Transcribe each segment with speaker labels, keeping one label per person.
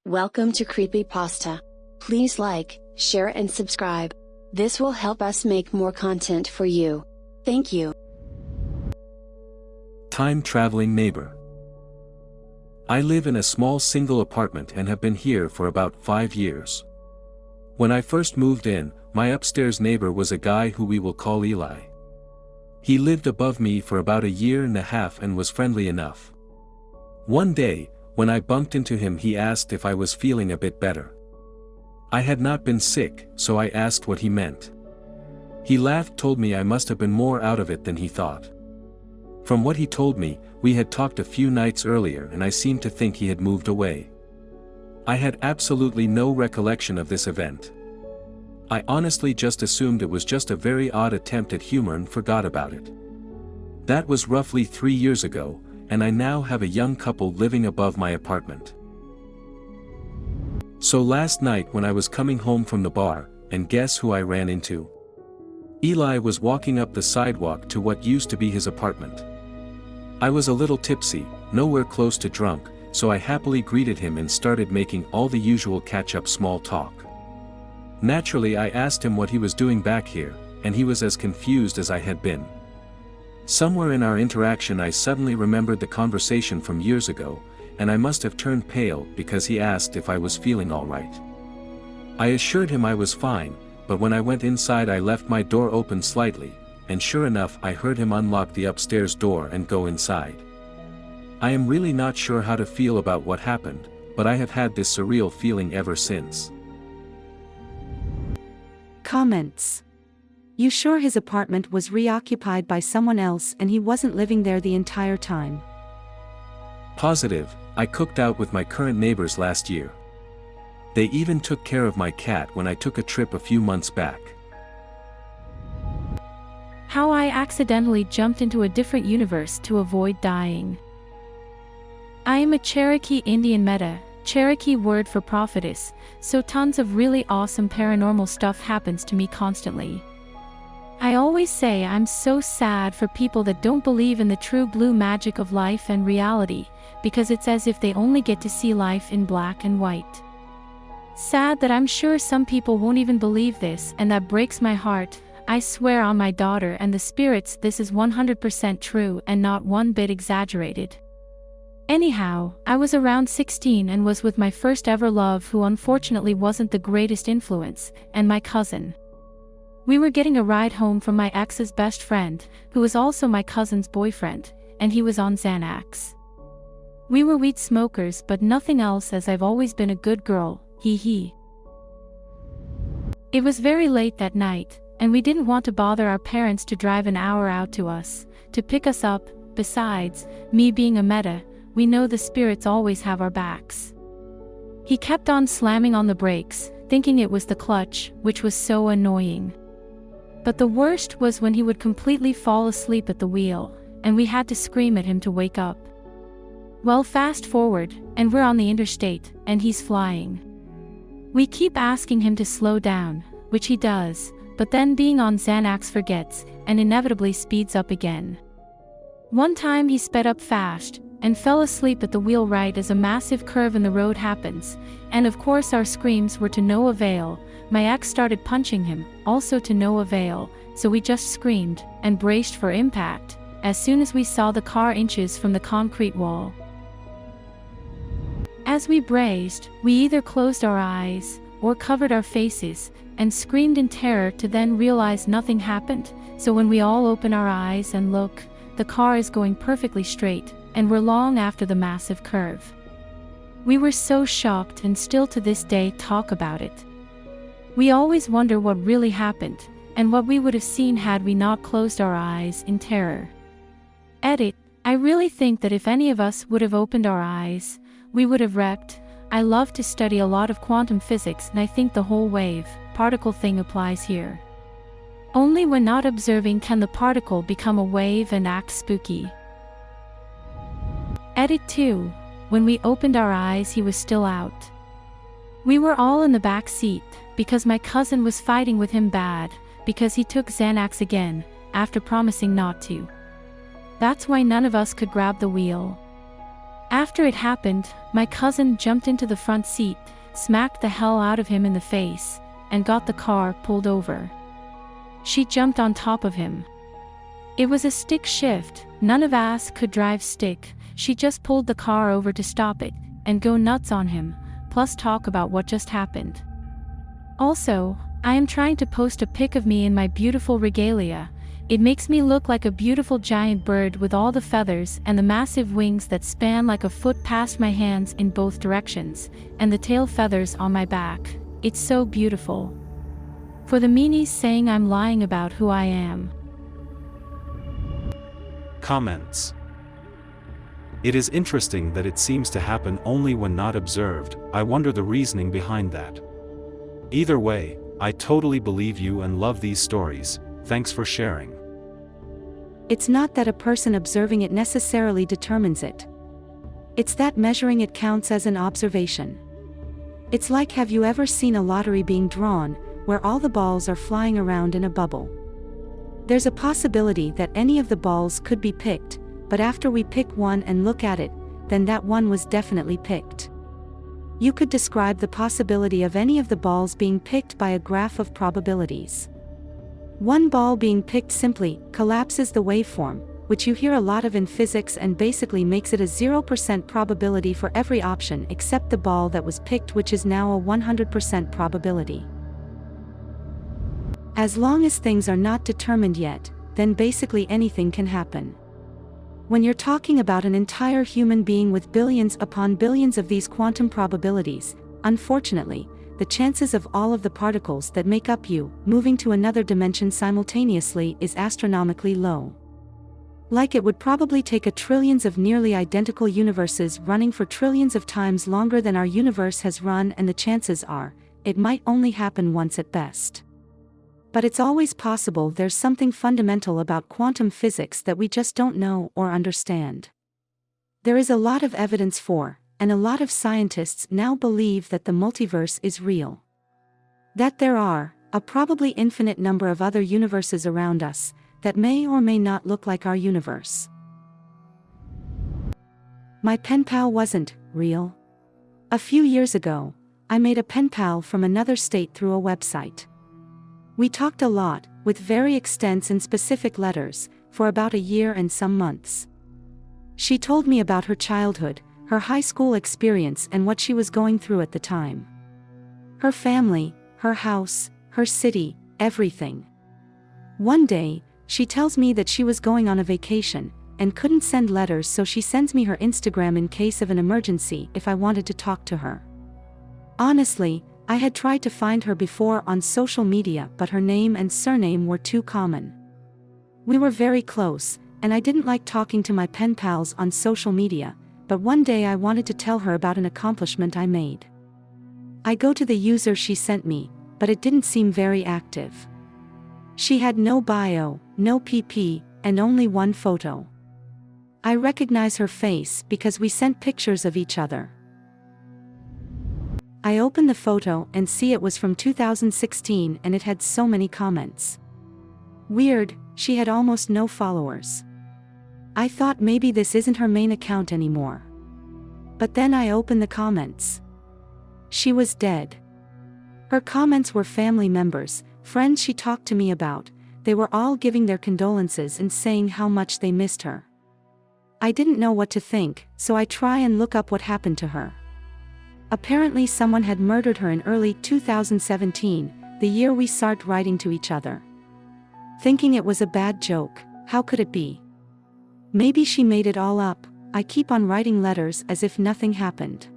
Speaker 1: Welcome to Creepypasta. Please like, share and subscribe. This will help us make more content for you. Thank you.
Speaker 2: Time-traveling neighbor. I live in a small single apartment and have been here for about 5 years. When I first moved in, my upstairs neighbor was a guy who we will call Eli. He lived above me for about a year and a half and was friendly enough. One day, when I bumped into him, he asked if I was feeling a bit better. I had not been sick, so I asked what he meant. He laughed, told me I must have been more out of it than he thought. From what he told me, we had talked a few nights earlier and I seemed to think he had moved away. I had absolutely no recollection of this event. I honestly just assumed it was just a very odd attempt at humor and forgot about it. That was roughly 3 years ago, and I now have a young couple living above my apartment. So last night when I was coming home from the bar, and guess who I ran into? Eli was walking up the sidewalk to what used to be his apartment. I was a little tipsy, nowhere close to drunk, so I happily greeted him and started making all the usual catch-up small talk. Naturally, I asked him what he was doing back here, and he was as confused as I had been. Somewhere in our interaction I suddenly remembered the conversation from years ago, and I must have turned pale because he asked if I was feeling alright. I assured him I was fine, but when I went inside I left my door open slightly, and sure enough I heard him unlock the upstairs door and go inside. I am really not sure how to feel about what happened, but I have had this surreal feeling ever since.
Speaker 3: Comments. You sure his apartment was reoccupied by someone else and he wasn't living there the entire time?
Speaker 2: Positive, I cooked out with my current neighbors last year. They even took care of my cat when I took a trip a few months back.
Speaker 4: How I accidentally jumped into a different universe to avoid dying. I am a Cherokee Indian Meta, Cherokee word for prophetess, so tons of really awesome paranormal stuff happens to me constantly. I always say I'm so sad for people that don't believe in the true blue magic of life and reality, because it's as if they only get to see life in black and white. Sad that I'm sure some people won't even believe this, and that breaks my heart. I swear on my daughter and the spirits this is 100% true and not one bit exaggerated. Anyhow, I was around 16 and was with my first ever love, who unfortunately wasn't the greatest influence, and my cousin. We were getting a ride home from my ex's best friend, who was also my cousin's boyfriend, and he was on Xanax. We were weed smokers but nothing else, as I've always been a good girl, hee. It was very late that night, and we didn't want to bother our parents to drive an hour out to us, to pick us up. Besides, me being a meta, we know the spirits always have our backs. He kept on slamming on the brakes, thinking it was the clutch, which was so annoying. But the worst was when he would completely fall asleep at the wheel, and we had to scream at him to wake up. Well, fast forward, and we're on the interstate, and he's flying. We keep asking him to slow down, which he does, but then being on Xanax forgets, and inevitably speeds up again. One time he sped up fast, and fell asleep at the wheel right as a massive curve in the road happens, and of course our screams were to no avail. My ex started punching him, also to no avail, so we just screamed, and braced for impact, as soon as we saw the car inches from the concrete wall. As we braced, we either closed our eyes, or covered our faces, and screamed in terror to then realize nothing happened, so when we all open our eyes and look, the car is going perfectly straight, and we're long after the massive curve. We were so shocked and still to this day talk about it. We always wonder what really happened, and what we would have seen had we not closed our eyes in terror. Edit. I really think that if any of us would have opened our eyes, we would have repped. I love to study a lot of quantum physics, and I think the whole wave-particle thing applies here. Only when not observing can the particle become a wave and act spooky. Edit 2. When we opened our eyes he was still out. We were all in the back seat, because my cousin was fighting with him bad, because he took Xanax again, after promising not to. That's why none of us could grab the wheel. After it happened, my cousin jumped into the front seat, smacked the hell out of him in the face, and got the car pulled over. She jumped on top of him. It was a stick shift, none of us could drive stick. She just pulled the car over to stop it, and go nuts on him, plus talk about what just happened. Also, I am trying to post a pic of me in my beautiful regalia. It makes me look like a beautiful giant bird with all the feathers and the massive wings that span like a foot past my hands in both directions, and the tail feathers on my back. It's so beautiful. For the meanies saying I'm lying about who I am.
Speaker 5: Comments. It is interesting that it seems to happen only when not observed. I wonder the reasoning behind that. Either way, I totally believe you and love these stories. Thanks for sharing.
Speaker 3: It's not that a person observing it necessarily determines it. It's that measuring it counts as an observation. It's like, have you ever seen a lottery being drawn, where all the balls are flying around in a bubble? There's a possibility that any of the balls could be picked, but after we pick one and look at it, then that one was definitely picked. You could describe the possibility of any of the balls being picked by a graph of probabilities. One ball being picked simply collapses the waveform, which you hear a lot of in physics, and basically makes it a 0% probability for every option except the ball that was picked, which is now a 100% probability. As long as things are not determined yet, then basically anything can happen. When you're talking about an entire human being with billions upon billions of these quantum probabilities, unfortunately, the chances of all of the particles that make up you moving to another dimension simultaneously is astronomically low. Like, it would probably take a trillions of nearly identical universes running for trillions of times longer than our universe has run, and the chances are, it might only happen once at best. But it's always possible. There's something fundamental about quantum physics that we just don't know or understand. There is a lot of evidence for, and a lot of scientists now believe, that the multiverse is real. That there are a probably infinite number of other universes around us that may or may not look like our universe. My pen pal wasn't real. A few years ago, I made a pen pal from another state through a website. We talked a lot, with very extensive and specific letters, for about a year and some months. She told me about her childhood, her high school experience, and what she was going through at the time. Her family, her house, her city, everything. One day, she tells me that she was going on a vacation, and couldn't send letters, so she sends me her Instagram in case of an emergency if I wanted to talk to her. Honestly, I had tried to find her before on social media, but her name and surname were too common. We were very close, and I didn't like talking to my pen pals on social media, but one day I wanted to tell her about an accomplishment I made. I go to the user she sent me, but it didn't seem very active. She had no bio, no PP, and only one photo. I recognize her face because we sent pictures of each other. I open the photo and see it was from 2016, and it had so many comments. Weird, she had almost no followers. I thought maybe this isn't her main account anymore. But then I opened the comments. She was dead. Her comments were family members, friends she talked to me about. They were all giving their condolences and saying how much they missed her. I didn't know what to think, so I try and look up what happened to her. Apparently someone had murdered her in early 2017, the year we started writing to each other. Thinking it was a bad joke, how could it be? Maybe she made it all up. I keep on writing letters as if nothing happened.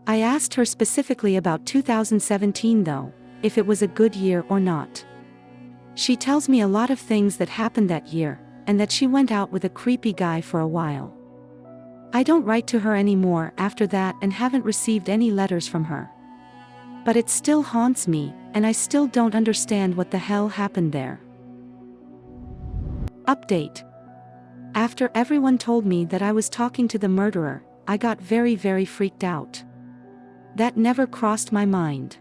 Speaker 3: I asked her specifically about 2017 though, if it was a good year or not. She tells me a lot of things that happened that year, and that she went out with a creepy guy for a while. I don't write to her anymore after that and haven't received any letters from her. But it still haunts me, and I still don't understand what the hell happened there. Update. After everyone told me that I was talking to the murderer, I got very freaked out. That never crossed my mind.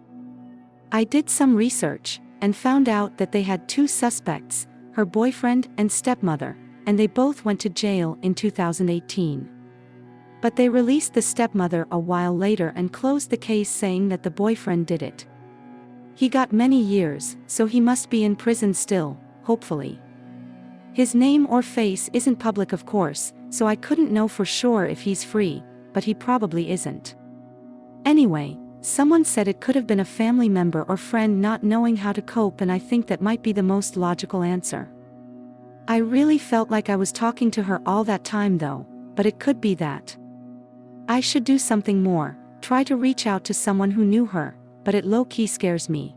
Speaker 3: I did some research, and found out that they had two suspects, her boyfriend and stepmother, and they both went to jail in 2018. But they released the stepmother a while later and closed the case saying that the boyfriend did it. He got many years, so he must be in prison still, hopefully. His name or face isn't public of course, so I couldn't know for sure if he's free, but he probably isn't. Anyway, someone said it could have been a family member or friend not knowing how to cope, and I think that might be the most logical answer. I really felt like I was talking to her all that time though, but it could be that. I should do something more, try to reach out to someone who knew her, but it low-key scares me.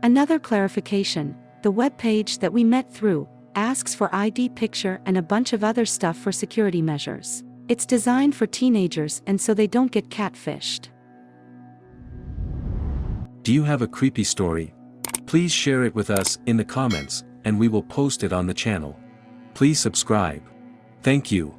Speaker 3: Another clarification, the webpage that we met through asks for ID picture and a bunch of other stuff for security measures. It's designed for teenagers and so they don't get catfished.
Speaker 2: Do you have a creepy story? Please share it with us in the comments, and we will post it on the channel. Please subscribe. Thank you.